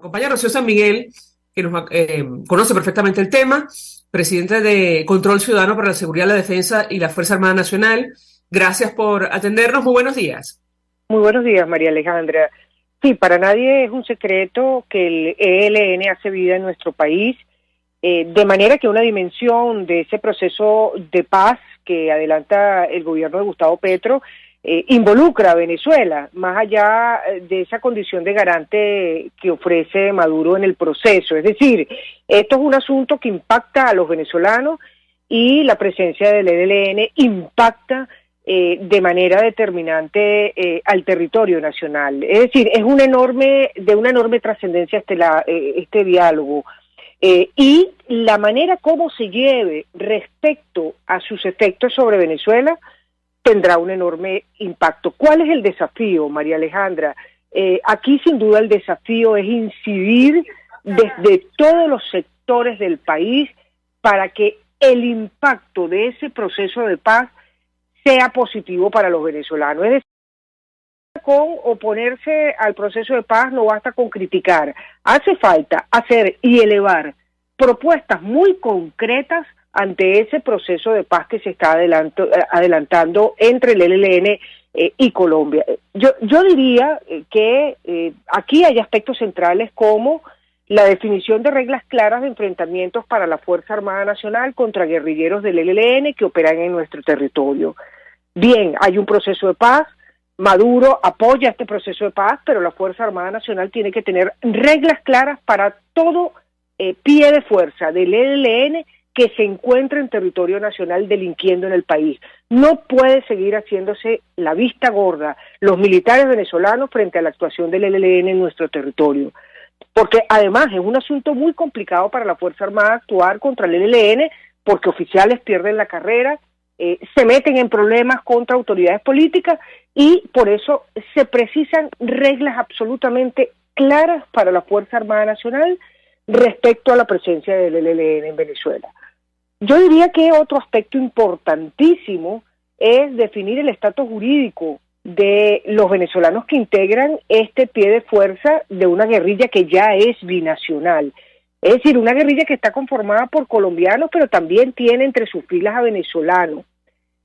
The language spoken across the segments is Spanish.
Acompaña Rocío San Miguel, que conoce perfectamente el tema, presidente de Control Ciudadano para la Seguridad, la Defensa y la Fuerza Armada Nacional. Gracias por atendernos. Muy buenos días. Muy buenos días, María Alejandra. Sí, para nadie es un secreto que el ELN hace vida en nuestro país, de manera que una dimensión de ese proceso de paz que adelanta el gobierno de Gustavo Petro involucra a Venezuela, más allá de esa condición de garante que ofrece Maduro en el proceso. Es decir, esto es un asunto que impacta a los venezolanos y la presencia del ELN impacta de manera determinante al territorio nacional. Es decir, es de una enorme trascendencia este diálogo. Y la manera como se lleve respecto a sus efectos sobre Venezuela tendrá un enorme impacto. ¿Cuál es el desafío, María Alejandra? Aquí sin duda el desafío es incidir desde todos los sectores del país para que el impacto de ese proceso de paz sea positivo para los venezolanos. Es decir, con oponerse al proceso de paz no basta con criticar, hace falta hacer y elevar propuestas muy concretas ante ese proceso de paz que se está adelantando entre el ELN y Colombia. Yo diría que aquí hay aspectos centrales como la definición de reglas claras de enfrentamientos para la Fuerza Armada Nacional contra guerrilleros del ELN que operan en nuestro territorio. Bien, hay un proceso de paz, Maduro apoya este proceso de paz, pero la Fuerza Armada Nacional tiene que tener reglas claras para todo pie de fuerza del ELN que se encuentra en territorio nacional delinquiendo en el país. No puede seguir haciéndose la vista gorda los militares venezolanos frente a la actuación del ELN en nuestro territorio. Porque además es un asunto muy complicado para la Fuerza Armada actuar contra el ELN porque oficiales pierden la carrera, se meten en problemas contra autoridades políticas y por eso se precisan reglas absolutamente claras para la Fuerza Armada Nacional respecto a la presencia del ELN en Venezuela. Yo diría que otro aspecto importantísimo es definir el estatus jurídico de los venezolanos que integran este pie de fuerza de una guerrilla que ya es binacional. Es decir, una guerrilla que está conformada por colombianos, pero también tiene entre sus filas a venezolanos.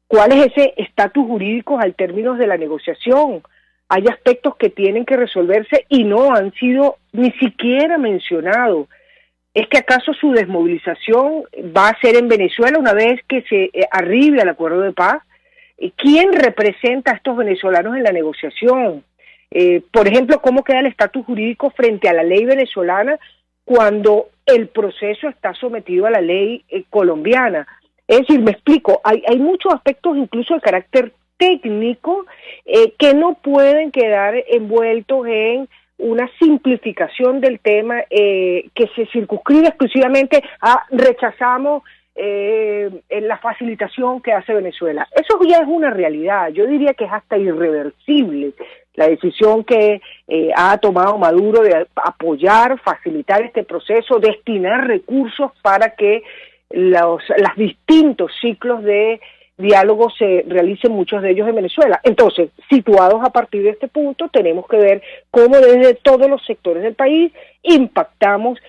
¿Cuál es ese estatus jurídico al término de la negociación? Hay aspectos que tienen que resolverse y no han sido ni siquiera mencionados. ¿Es que acaso su desmovilización va a ser en Venezuela una vez que se arribe al acuerdo de paz? ¿Quién representa a estos venezolanos en la negociación? Por ejemplo, ¿cómo queda el estatus jurídico frente a la ley venezolana cuando el proceso está sometido a la ley colombiana? Es decir, me explico, hay muchos aspectos incluso de carácter técnico que no pueden quedar envueltos en una simplificación del tema que se circunscribe exclusivamente a rechazamos la facilitación que hace Venezuela. Eso ya es una realidad, yo diría que es hasta irreversible la decisión que ha tomado Maduro de apoyar, facilitar este proceso, destinar recursos para que los distintos ciclos de diálogo se realicen, muchos de ellos en Venezuela. Entonces, situados a partir de este punto, tenemos que ver cómo desde todos los sectores del país impactamos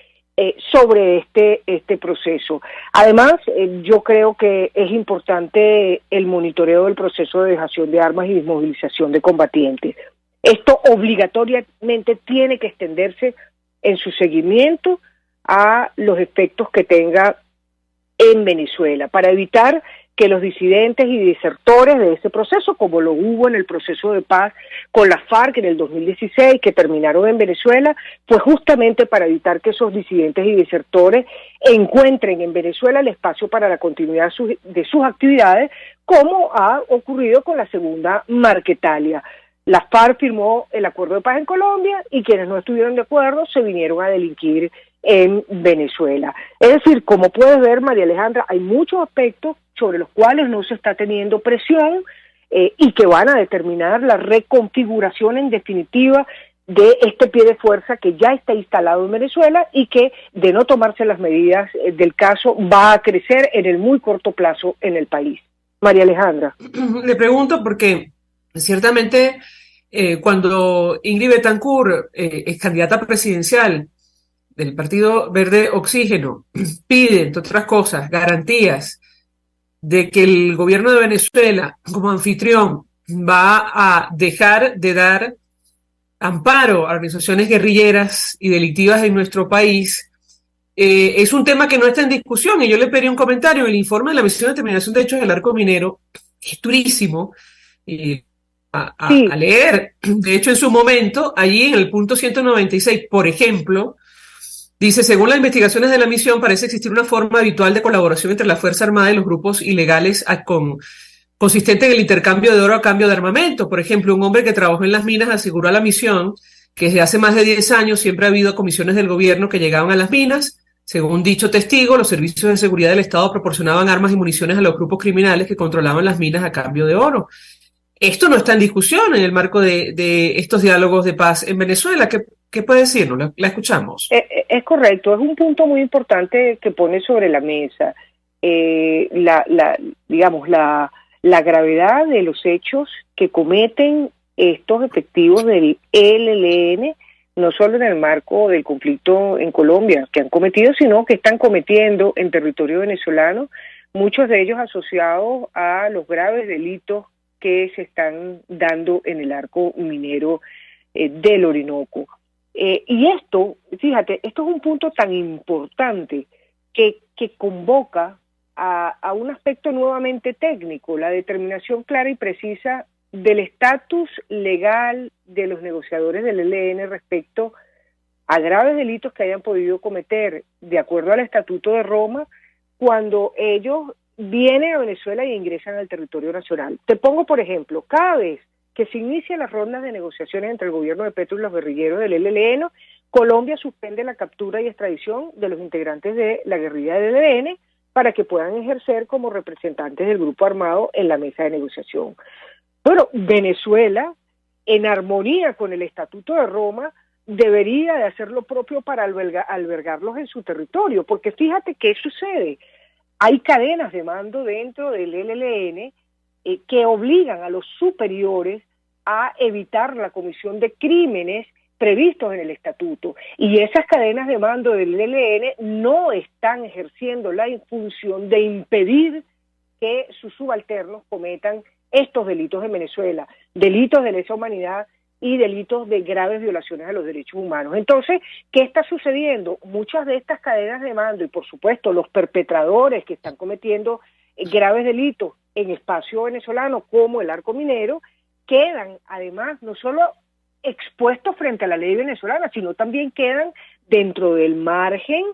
sobre este proceso. Además, yo creo que es importante el monitoreo del proceso de dejación de armas y desmovilización de combatientes. Esto obligatoriamente tiene que extenderse en su seguimiento a los efectos que tenga en Venezuela, para evitar que los disidentes y desertores de ese proceso, como lo hubo en el proceso de paz con la FARC en el 2016, que terminaron en Venezuela, fue justamente para evitar que esos disidentes y desertores encuentren en Venezuela el espacio para la continuidad de sus actividades, como ha ocurrido con la segunda Marquetalia. La FARC firmó el acuerdo de paz en Colombia y quienes no estuvieron de acuerdo se vinieron a delinquir en Venezuela. Es decir, como puedes ver, María Alejandra, hay muchos aspectos sobre los cuales no se está teniendo presión y que van a determinar la reconfiguración en definitiva de este pie de fuerza que ya está instalado en Venezuela y que, de no tomarse las medidas del caso, va a crecer en el muy corto plazo en el país. María Alejandra. Le pregunto porque ciertamente cuando Ingrid Betancourt es candidata presidencial del Partido Verde Oxígeno pide, entre otras cosas, garantías de que el gobierno de Venezuela, como anfitrión, va a dejar de dar amparo a organizaciones guerrilleras y delictivas en nuestro país, es un tema que no está en discusión. Y yo le pedí un comentario. El informe de la Misión de Determinación de Hechos del Arco Minero es durísimo a Sí, leer. De hecho, en su momento, allí en el punto 196, por ejemplo, dice, según las investigaciones de la misión, parece existir una forma habitual de colaboración entre la Fuerza Armada y los grupos ilegales consistente en el intercambio de oro a cambio de armamento. Por ejemplo, un hombre que trabajó en las minas aseguró a la misión que desde hace más de 10 años siempre ha habido comisiones del gobierno que llegaban a las minas. Según dicho testigo, los servicios de seguridad del Estado proporcionaban armas y municiones a los grupos criminales que controlaban las minas a cambio de oro. Esto no está en discusión en el marco de estos diálogos de paz en Venezuela. ¿Qué puede decirnos? La escuchamos. es correcto, es un punto muy importante que pone sobre la mesa digamos, la gravedad de los hechos que cometen estos efectivos del ELN, no solo en el marco del conflicto en Colombia que han cometido, sino que están cometiendo en territorio venezolano, muchos de ellos asociados a los graves delitos que se están dando en el arco minero del Orinoco. Y esto, fíjate, esto es un punto tan importante que convoca a un aspecto nuevamente técnico, la determinación clara y precisa del estatus legal de los negociadores del ELN respecto a graves delitos que hayan podido cometer de acuerdo al Estatuto de Roma cuando ellos vienen a Venezuela y ingresan al territorio nacional. Te pongo, por ejemplo, cada vez que se inician las rondas de negociaciones entre el gobierno de Petro y los guerrilleros del ELN, Colombia suspende la captura y extradición de los integrantes de la guerrilla del ELN para que puedan ejercer como representantes del grupo armado en la mesa de negociación. Bueno, Venezuela, en armonía con el Estatuto de Roma, debería de hacer lo propio para albergarlos en su territorio, porque fíjate qué sucede. Hay cadenas de mando dentro del ELN que obligan a los superiores a evitar la comisión de crímenes previstos en el estatuto, y esas cadenas de mando del ELN no están ejerciendo la función de impedir que sus subalternos cometan estos delitos en Venezuela, delitos de lesa humanidad y delitos de graves violaciones a los derechos humanos. Entonces, ¿qué está sucediendo? Muchas de estas cadenas de mando y por supuesto los perpetradores que están cometiendo graves delitos en espacio venezolano como el arco minero, quedan además no solo expuestos frente a la ley venezolana, sino también quedan dentro del margen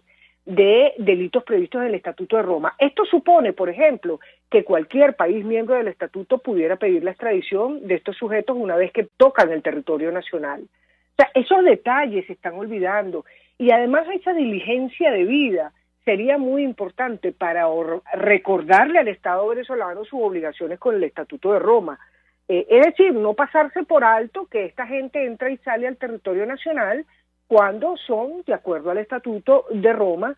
de delitos previstos en el Estatuto de Roma. Esto supone, por ejemplo, que cualquier país miembro del Estatuto pudiera pedir la extradición de estos sujetos una vez que tocan el territorio nacional. O sea, esos detalles se están olvidando, y además esa diligencia debida sería muy importante para recordarle al Estado venezolano sus obligaciones con el Estatuto de Roma. Es decir, no pasarse por alto que esta gente entra y sale al territorio nacional cuando son, de acuerdo al Estatuto de Roma,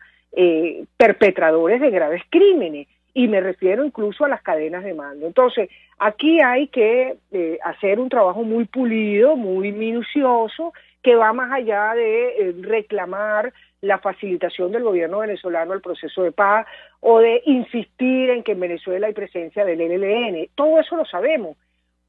perpetradores de graves crímenes, y me refiero incluso a las cadenas de mando. Entonces, aquí hay que hacer un trabajo muy pulido, muy minucioso, que va más allá de reclamar la facilitación del gobierno venezolano al proceso de paz o de insistir en que en Venezuela hay presencia del ELN. Todo eso lo sabemos.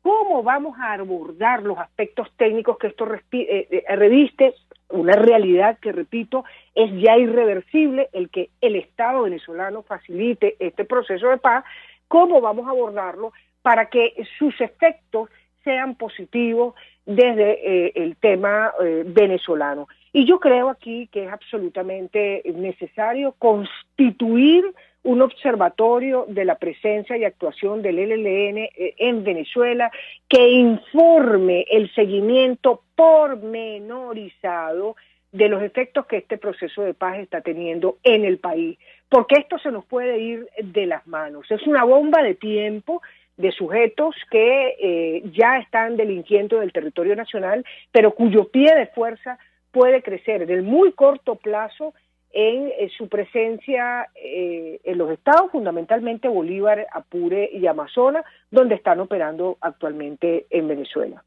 ¿Cómo vamos a abordar los aspectos técnicos que esto reviste? Una realidad que, repito, es ya irreversible, el que el Estado venezolano facilite este proceso de paz. ¿Cómo vamos a abordarlo para que sus efectos sean positivos desde el tema venezolano? Y yo creo aquí que es absolutamente necesario constituir un observatorio de la presencia y actuación del ELN en Venezuela que informe el seguimiento pormenorizado de los efectos que este proceso de paz está teniendo en el país, porque esto se nos puede ir de las manos. Es una bomba de tiempo de sujetos que ya están delinquiendo en el territorio nacional, pero cuyo pie de fuerza puede crecer en el muy corto plazo en su presencia en los estados, fundamentalmente Bolívar, Apure y Amazonas, donde están operando actualmente en Venezuela.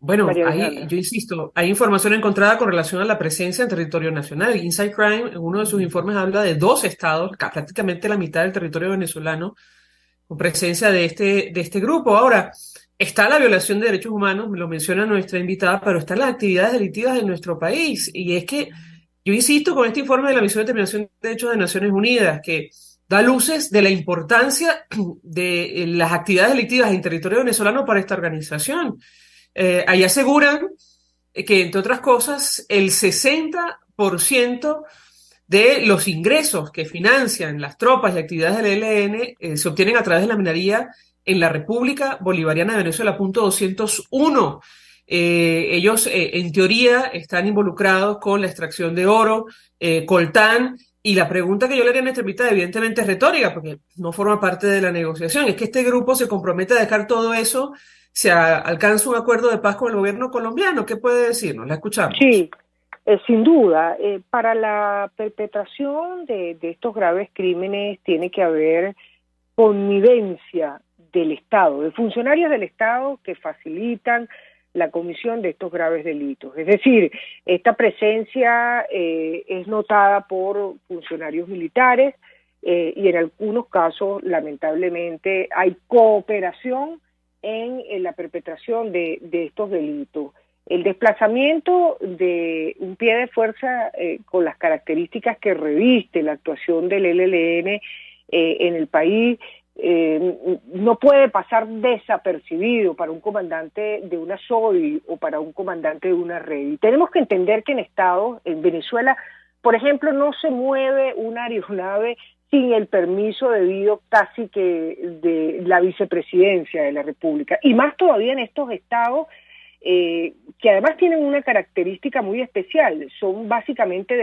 Bueno, María Alejandra. yo insisto, hay información encontrada con relación a la presencia en territorio nacional. Inside Crime, en uno de sus informes, habla de dos estados, prácticamente la mitad del territorio venezolano, con presencia de este grupo. Ahora, está la violación de derechos humanos, me lo menciona nuestra invitada, pero están las actividades delictivas en nuestro país. Y es que yo insisto con este informe de la Misión de Determinación de Derechos de Naciones Unidas, que da luces de la importancia de las actividades delictivas en territorio venezolano para esta organización. Ahí aseguran que, entre otras cosas, el 60% de los ingresos que financian las tropas y actividades del ELN se obtienen a través de la minería en la República Bolivariana de Venezuela, punto 201. Ellos, en teoría, están involucrados con la extracción de oro, coltán, y la pregunta que yo le haría en esta mitad, evidentemente, es retórica, porque no forma parte de la negociación. Es que este grupo se compromete a dejar todo eso, alcanza un acuerdo de paz con el gobierno colombiano. ¿Qué puede decirnos? La escuchamos. Sí, sin duda, para la perpetración de estos graves crímenes tiene que haber connivencia del Estado, de funcionarios del Estado que facilitan la comisión de estos graves delitos. Es decir, esta presencia es notada por funcionarios militares y en algunos casos, lamentablemente, hay cooperación en la perpetración de estos delitos. El desplazamiento de un pie de fuerza con las características que reviste la actuación del ELN en el país no puede pasar desapercibido para un comandante de una SODI o para un comandante de una red. Y tenemos que entender que en Estados, en Venezuela, por ejemplo, no se mueve una aeronave sin el permiso debido casi que de la vicepresidencia de la República. Y más todavía en estos estados que además tienen una característica muy especial, son básicamente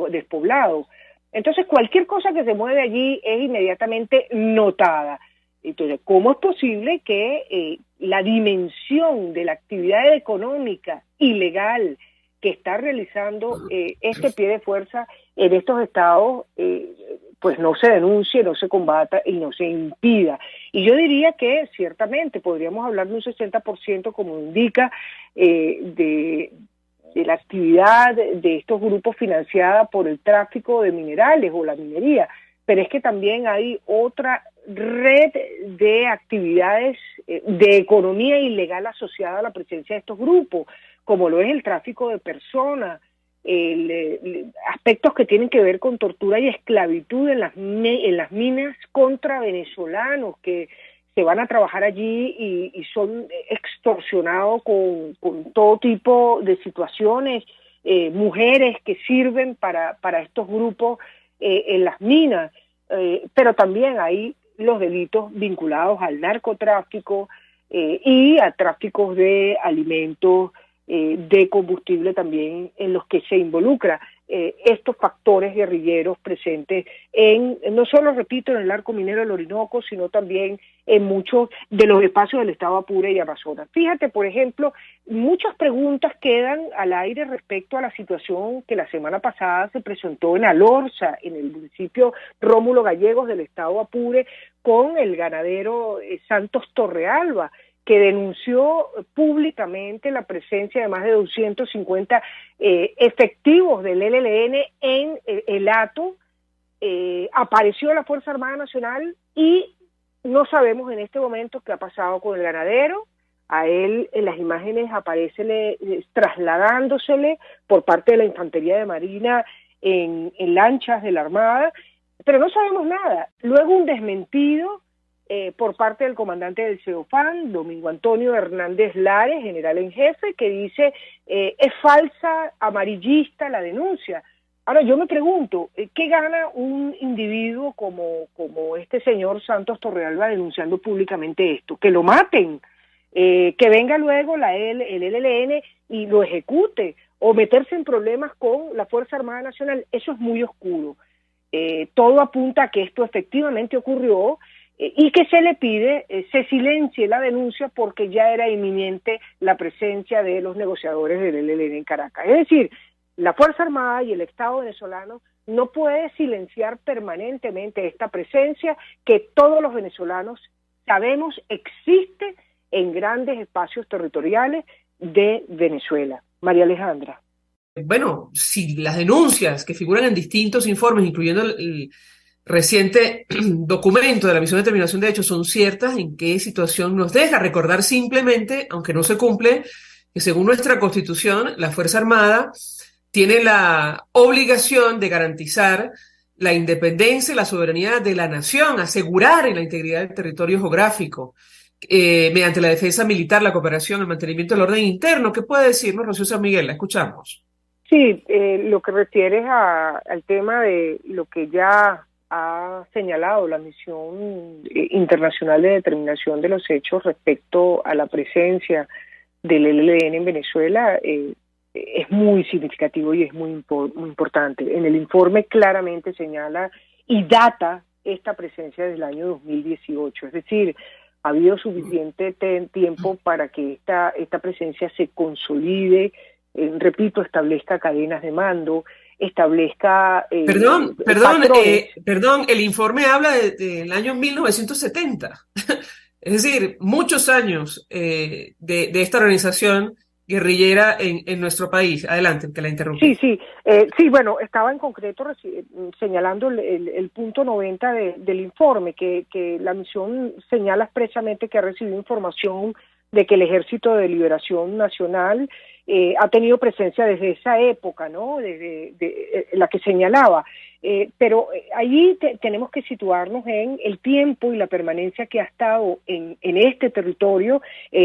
despoblados. Entonces cualquier cosa que se mueve allí es inmediatamente notada. Entonces, ¿cómo es posible que la dimensión de la actividad económica ilegal que está realizando este pie de fuerza en estos estados pues no se denuncie, no se combata y no se impida? Y yo diría que ciertamente podríamos hablar de un 60%, como indica, de la actividad de estos grupos financiada por el tráfico de minerales o la minería, pero es que también hay otra red de actividades de economía ilegal asociada a la presencia de estos grupos, como lo es el tráfico de personas, aspectos que tienen que ver con tortura y esclavitud en las minas contra venezolanos que se van a trabajar allí y son extorsionados con todo tipo de situaciones, mujeres que sirven para estos grupos en las minas, pero también hay los delitos vinculados al narcotráfico y a tráficos de alimentos, de combustible también, en los que se involucra estos factores guerrilleros presentes no solo, repito, en el arco minero del Orinoco, sino también en muchos de los espacios del estado Apure y Amazonas. Fíjate, por ejemplo, muchas preguntas quedan al aire respecto a la situación que la semana pasada se presentó en Alorza, en el municipio Rómulo Gallegos del estado Apure, con el ganadero Santos Torrealba, que denunció públicamente la presencia de más de 250 efectivos del ELN en el hato. Apareció la Fuerza Armada Nacional y no sabemos en este momento qué ha pasado con el ganadero. A él en las imágenes aparece trasladándosele por parte de la Infantería de Marina en lanchas de la Armada, pero no sabemos nada. Luego un desmentido por parte del comandante del CEOFAN, Domingo Antonio Hernández Lares, general en jefe, que dice es falsa, amarillista la denuncia. Ahora yo me pregunto, ¿qué gana un individuo como este señor Santos Torrealba denunciando públicamente esto? Que lo maten, que venga luego el ELN y lo ejecute, o meterse en problemas con la Fuerza Armada Nacional. Eso es muy oscuro. Todo apunta a que esto efectivamente ocurrió, y que se le pide se silencie la denuncia porque ya era inminente la presencia de los negociadores del ELN en Caracas. Es decir, la Fuerza Armada y el Estado venezolano no puede silenciar permanentemente esta presencia que todos los venezolanos sabemos existe en grandes espacios territoriales de Venezuela. María Alejandra. Bueno, si las denuncias que figuran en distintos informes, incluyendo el reciente documento de la Misión de Determinación de Hechos, son ciertas, ¿en qué situación nos deja? Recordar simplemente, aunque no se cumple, que según nuestra Constitución, la Fuerza Armada tiene la obligación de garantizar la independencia y la soberanía de la nación, asegurar la integridad del territorio geográfico, mediante la defensa militar, la cooperación, el mantenimiento del orden interno. ¿Qué puede decirnos Rocío San Miguel? La escuchamos. Sí, lo que refieres al tema de lo que ya ha señalado la Misión Internacional de Determinación de los Hechos respecto a la presencia del ELN en Venezuela, es muy significativo y es muy importante. En el informe claramente señala y data esta presencia desde el año 2018, es decir, ha habido suficiente tiempo para que esta presencia se consolide, repito, establezca cadenas de mando, establezca Perdón, patrones. perdón, el informe habla del año 1970. Es decir, muchos años de esta organización guerrillera en nuestro país. Adelante, que la interrumpí. Sí, bueno, estaba en concreto señalando el punto 90 del informe, que la misión señala expresamente que ha recibido información de que el Ejército de Liberación Nacional ha tenido presencia desde esa época, ¿no? Desde la que señalaba. Pero allí tenemos que situarnos en el tiempo y la permanencia que ha estado en este territorio,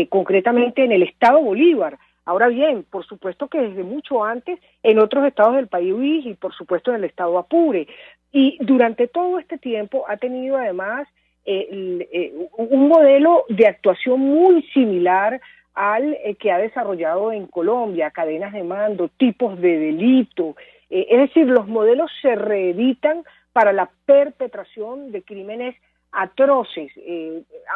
concretamente en el Estado Bolívar. Ahora bien, por supuesto que desde mucho antes en otros estados del país y por supuesto en el estado Apure. Y durante todo este tiempo ha tenido además un modelo de actuación muy similar al que ha desarrollado en Colombia, cadenas de mando, tipos de delito. Es decir, los modelos se reeditan para la perpetración de crímenes atroces,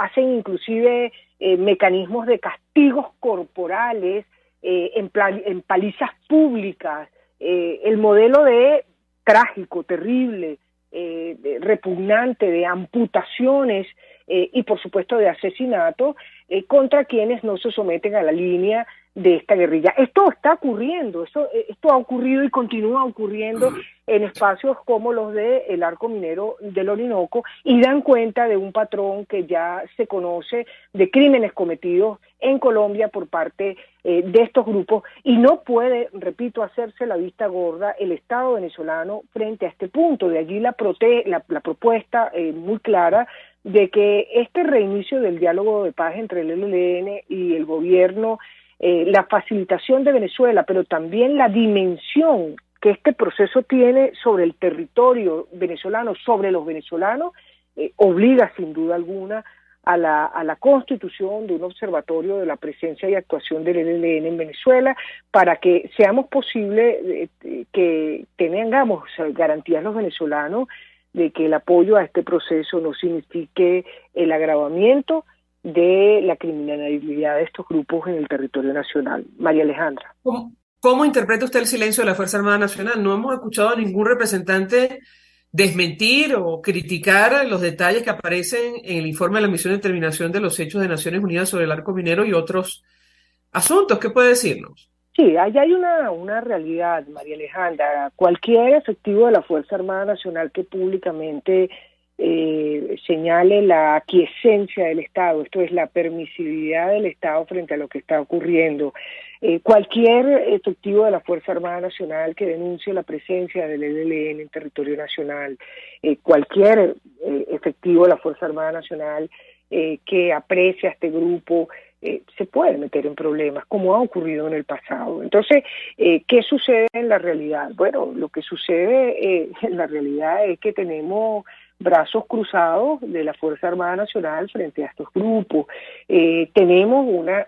hacen inclusive mecanismos de castigos corporales, en palizas públicas, el modelo de trágico, terrible, repugnante de amputaciones y por supuesto de asesinato contra quienes no se someten a la línea de esta guerrilla. Esto está ocurriendo, esto ha ocurrido y continúa ocurriendo en espacios como los del Arco Minero del Orinoco y dan cuenta de un patrón que ya se conoce de crímenes cometidos en Colombia por parte de estos grupos y no puede, repito, hacerse la vista gorda el Estado venezolano frente a este punto. De allí la propuesta muy clara de que este reinicio del diálogo de paz entre el ELN y el gobierno, la facilitación de Venezuela, pero también la dimensión que este proceso tiene sobre el territorio venezolano, sobre los venezolanos, obliga sin duda alguna a la constitución de un observatorio de la presencia y actuación del ELN en Venezuela para que seamos posible que tengamos garantías los venezolanos de que el apoyo a este proceso no signifique el agravamiento de la criminalidad de estos grupos en el territorio nacional. María Alejandra. ¿Cómo interpreta usted el silencio de la Fuerza Armada Nacional? No hemos escuchado a ningún representante desmentir o criticar los detalles que aparecen en el informe de la Misión de Determinación de los Hechos de Naciones Unidas sobre el Arco Minero y otros asuntos. ¿Qué puede decirnos? Sí, ahí hay una realidad, María Alejandra. Cualquier efectivo de la Fuerza Armada Nacional que públicamente señale la aquiescencia del Estado, esto es la permisividad del Estado frente a lo que está ocurriendo. Cualquier efectivo de la Fuerza Armada Nacional que denuncie la presencia del ELN en territorio nacional, cualquier efectivo de la Fuerza Armada Nacional que aprecie a este grupo, se puede meter en problemas, como ha ocurrido en el pasado. Entonces, ¿qué sucede en la realidad? Bueno, lo que sucede en la realidad es que tenemos brazos cruzados de la Fuerza Armada Nacional frente a estos grupos. Tenemos una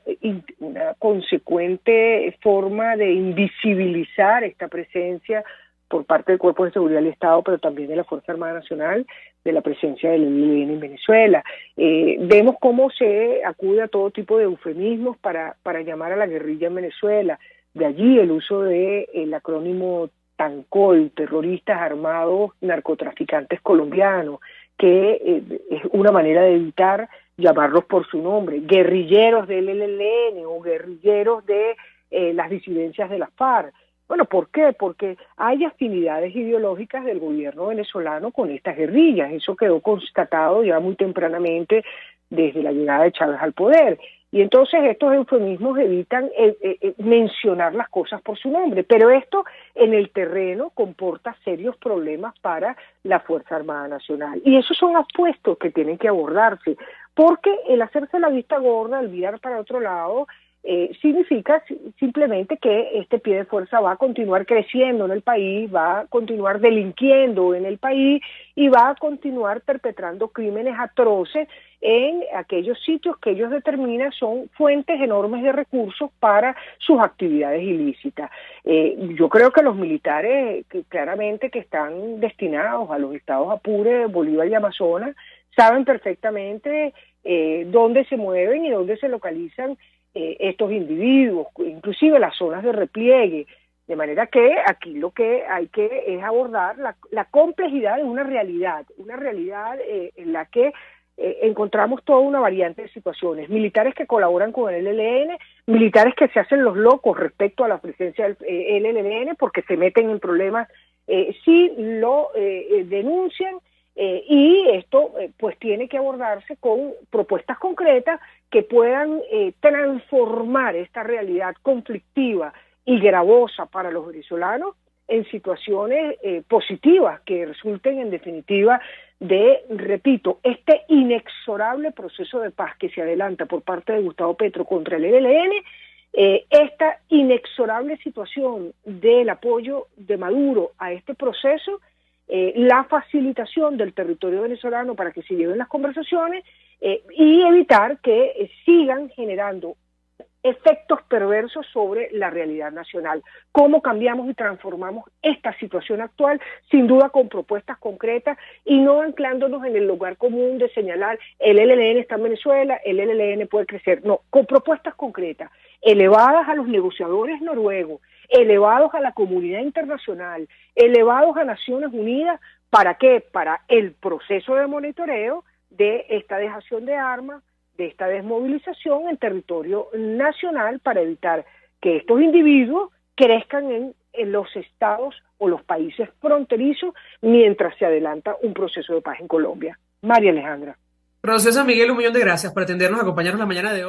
consecuente forma de invisibilizar esta presencia por parte del Cuerpo de Seguridad del Estado, pero también de la Fuerza Armada Nacional, de la presencia del ELN en Venezuela. Vemos cómo se acude a todo tipo de eufemismos para llamar a la guerrilla en Venezuela. De allí el uso del acrónimo TANCOL, terroristas armados narcotraficantes colombianos, que es una manera de evitar llamarlos por su nombre, guerrilleros del ELN o guerrilleros de las disidencias de la FARC. Bueno, ¿por qué? Porque hay afinidades ideológicas del gobierno venezolano con estas guerrillas. Eso quedó constatado ya muy tempranamente desde la llegada de Chávez al poder. Y entonces estos eufemismos evitan mencionar las cosas por su nombre. Pero esto en el terreno comporta serios problemas para la Fuerza Armada Nacional. Y esos son aspectos que tienen que abordarse. Porque el hacerse la vista gorda, el mirar para otro lado, significa simplemente que este pie de fuerza va a continuar creciendo en el país, va a continuar delinquiendo en el país y va a continuar perpetrando crímenes atroces en aquellos sitios que ellos determinan son fuentes enormes de recursos para sus actividades ilícitas. Yo creo que los militares que claramente que están destinados a los estados Apure, Bolívar y Amazonas saben perfectamente dónde se mueven y dónde se localizan estos individuos, inclusive las zonas de repliegue, de manera que aquí lo que hay que es abordar la complejidad de una realidad en la que encontramos toda una variante de situaciones, militares que colaboran con el ELN, militares que se hacen los locos respecto a la presencia del ELN porque se meten en problemas si lo denuncian, y esto pues tiene que abordarse con propuestas concretas que puedan transformar esta realidad conflictiva y gravosa para los venezolanos en situaciones positivas que resulten en definitiva de, repito, este inexorable proceso de paz que se adelanta por parte de Gustavo Petro contra el ELN, esta inexorable situación del apoyo de Maduro a este proceso, la facilitación del territorio venezolano para que se lleven las conversaciones y evitar que sigan generando efectos perversos sobre la realidad nacional. ¿Cómo cambiamos y transformamos esta situación actual? Sin duda con propuestas concretas y no anclándonos en el lugar común de señalar el ELN está en Venezuela, el ELN puede crecer. No, con propuestas concretas, elevadas a los negociadores noruegos, elevados a la comunidad internacional, elevados a Naciones Unidas. ¿Para qué? Para el proceso de monitoreo de esta dejación de armas, de esta desmovilización en territorio nacional para evitar que estos individuos crezcan en los estados o los países fronterizos mientras se adelanta un proceso de paz en Colombia. María Alejandra. Profesor Miguel, un millón de gracias por atendernos, acompañarnos la mañana de hoy.